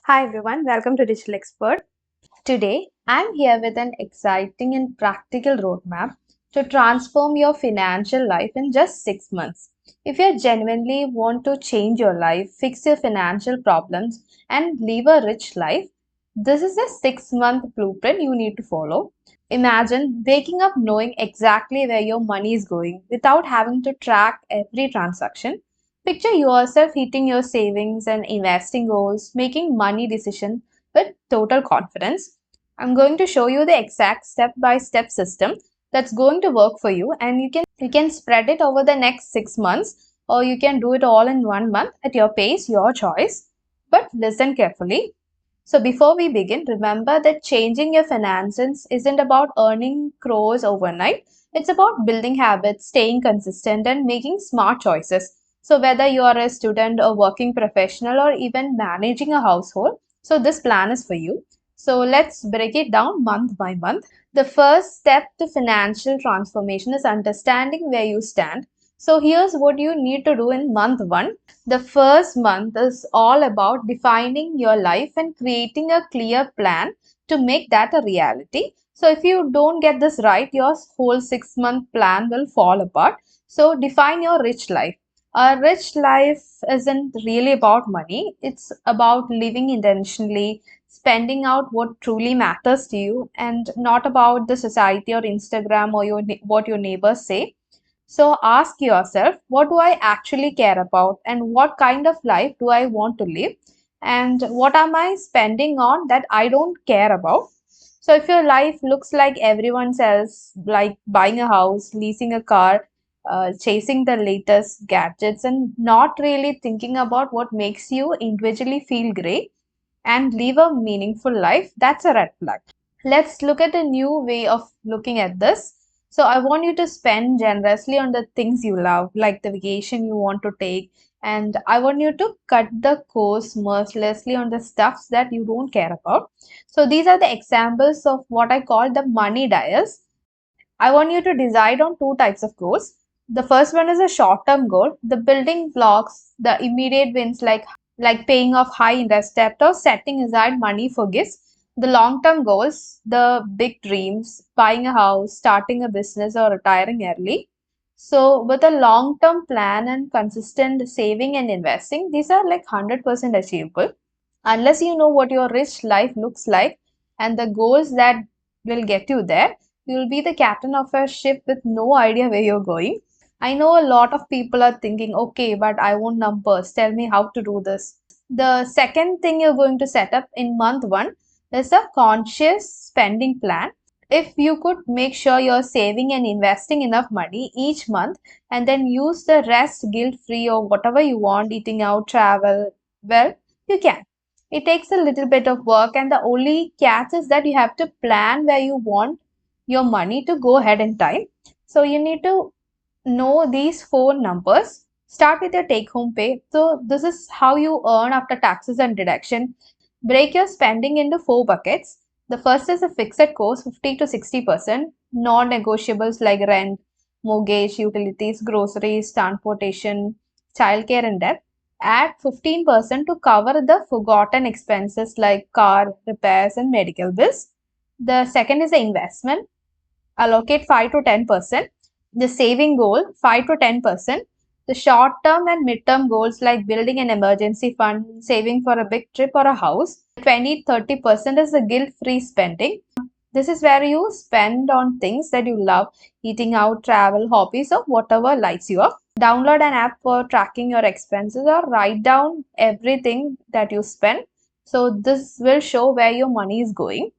Hi everyone, welcome to Digital Expert. Today, I'm here with an exciting and practical roadmap to transform your financial life in just 6 months. If you genuinely want to change your life, fix your financial problems, and live a rich life, this is a 6-month blueprint you need to follow. Imagine waking up knowing exactly where your money is going without having to track every transaction. Picture yourself hitting your savings and investing goals, making money decisions with total confidence. I'm going to show you the exact step-by-step system that's going to work for you, and you can spread it over the next 6 months, or you can do it all in 1 month at your pace, your choice. But listen carefully. So before we begin, remember that changing your finances isn't about earning crores overnight. It's about building habits, staying consistent, and making smart choices. So whether you are a student or working professional or even managing a household, so this plan is for you. So let's break it down month by month. The first step to financial transformation is understanding where you stand. So here's what you need to do in month 1. The first month is all about defining your life and creating a clear plan to make that a reality. So if you don't get this right, your whole 6-month plan will fall apart. So define your rich life. A rich life isn't really about money. It's about living intentionally, spending out what truly matters to you, and not about the society or Instagram or what your neighbors say. So ask yourself, what do I actually care about, and what kind of life do I want to live, and what am I spending on that I don't care about? So if your life looks like everyone else, like buying a house, leasing a car, chasing the latest gadgets, and not really thinking about what makes you individually feel great and live a meaningful life, that's a red flag. Let's look at a new way of looking at this. So I want you to spend generously on the things you love, like the vacation you want to take. And I want you to cut the cost mercilessly on the stuffs that you don't care about. So these are the examples of what I call the money dials. I want you to decide on two types of goals. The first one is a short-term goal, the building blocks, the immediate wins like paying off high interest debt or setting aside money for gifts. The long-term goals, the big dreams, buying a house, starting a business or retiring early. So with a long-term plan and consistent saving and investing, these are like 100% achievable. Unless you know what your rich life looks like and the goals that will get you there, you'll be the captain of a ship with no idea where you're going. I know a lot of people are thinking, okay, but I want numbers. Tell me how to do this. The second thing you're going to set up in month 1 is a conscious spending plan. If you could make sure you're saving and investing enough money each month and then use the rest guilt free or whatever you want, eating out, travel, well, you can. It takes a little bit of work, and the only catch is that you have to plan where you want your money to go ahead in time. So you need to know these 4 numbers. Start with your take home pay. So this is how you earn after taxes and deduction. Break your spending into 4 buckets. The first is a fixed cost, 50 to 60%, non-negotiables like rent, mortgage, utilities, groceries, transportation, childcare, and debt. Add 15% to cover the forgotten expenses like car repairs and medical bills. The second is the investment. Allocate 5 to 10%. The saving goal, 5 to 10%. The short term and mid term goals like building an emergency fund, saving for a big trip or a house. 20-30% is the guilt free spending. This is where you spend on things that you love, eating out, travel, hobbies, or whatever lights you up. Download an app for tracking your expenses or write down everything that you spend. So this will show where your money is going.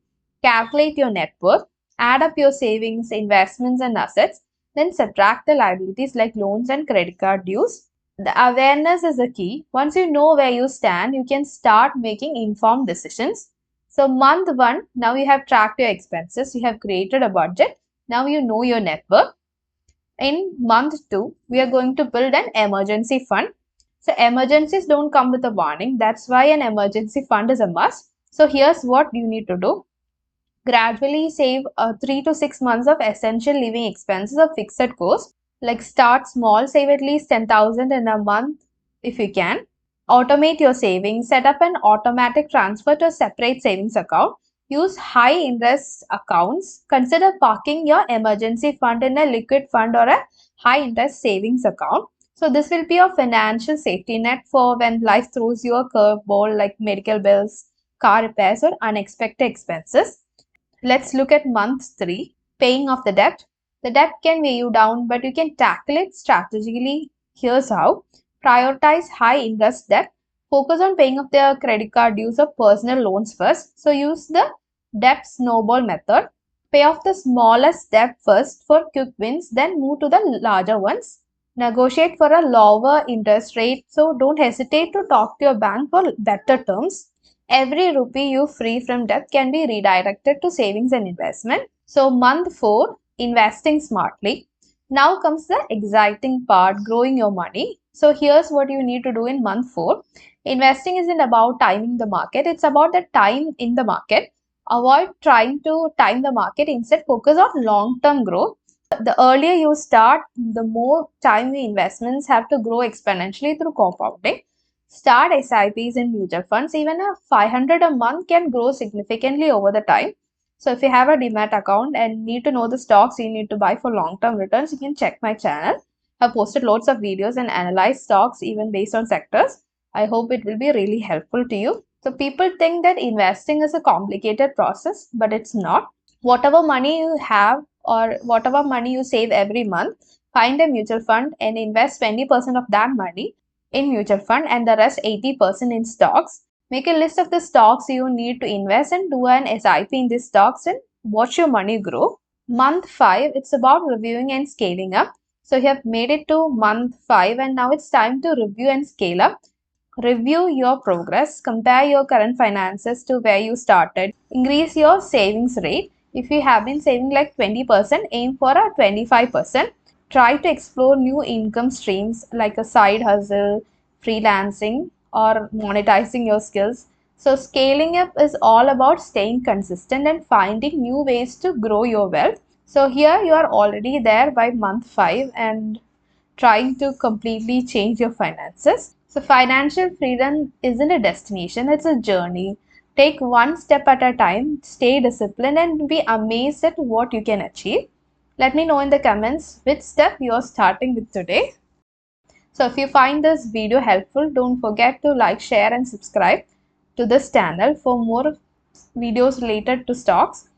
Calculate your net worth. Add up your savings, investments, and assets. Then subtract the liabilities like loans and credit card dues. The awareness is the key. Once you know where you stand, you can start making informed decisions. So month 1, now you have tracked your expenses, you have created a budget, now you know your net worth. In month 2, we are going to build an emergency fund. So emergencies don't come with a warning. That's why an emergency fund is a must. So here's what you need to do. Gradually save 3 to 6 months of essential living expenses of fixed cost. Like start small, save at least 10,000 in a month if you can. Automate your savings. Set up an automatic transfer to a separate savings account. Use high interest accounts. Consider parking your emergency fund in a liquid fund or a high interest savings account. So this will be your financial safety net for when life throws you a curveball like medical bills, car repairs, or unexpected expenses. Let's look at month 3, paying off the debt. The debt can weigh you down, but you can tackle it strategically. Here's how. Prioritize high interest debt. Focus on paying off the credit card dues or personal loans first. So use the debt snowball method. Pay off the smallest debt first for quick wins, then move to the larger ones. Negotiate for a lower interest rate. So don't hesitate to talk to your bank for better terms. Every rupee you free from debt can be redirected to savings and investment. So month 4, investing smartly. Now comes the exciting part, growing your money. So here's what you need to do in month 4. Investing isn't about timing the market. It's about the time in the market. Avoid trying to time the market. Instead, focus on long-term growth. The earlier you start, the more time your investments have to grow exponentially through compounding. Start SIPs in mutual funds. Even a 500 a month can grow significantly over the time. So if you have a demat account and need to know the stocks you need to buy for long-term returns, you can check my channel. I've posted loads of videos and analyzed stocks even based on sectors. I hope it will be really helpful to you. So people think that investing is a complicated process, but it's not. Whatever money you have or whatever money you save every month, find a mutual fund and invest 20% of that money in mutual fund and the rest 80% in stocks. Make a list of the stocks you need to invest and do an SIP in these stocks and watch your money grow. Month 5, it's about reviewing and scaling up. So you have made it to month 5 and now it's time to review and scale up. Review your progress, compare your current finances to where you started, increase your savings rate. If you have been saving like 20%, aim for a 25%. Try to explore new income streams like a side hustle, freelancing, or monetizing your skills. So scaling up is all about staying consistent and finding new ways to grow your wealth. So here you are already there by month 5 and trying to completely change your finances. So financial freedom isn't a destination, it's a journey. Take one step at a time, stay disciplined and be amazed at what you can achieve. Let me know in the comments which step you are starting with today. So if you find this video helpful, don't forget to like, share and subscribe to this channel for more videos related to stocks.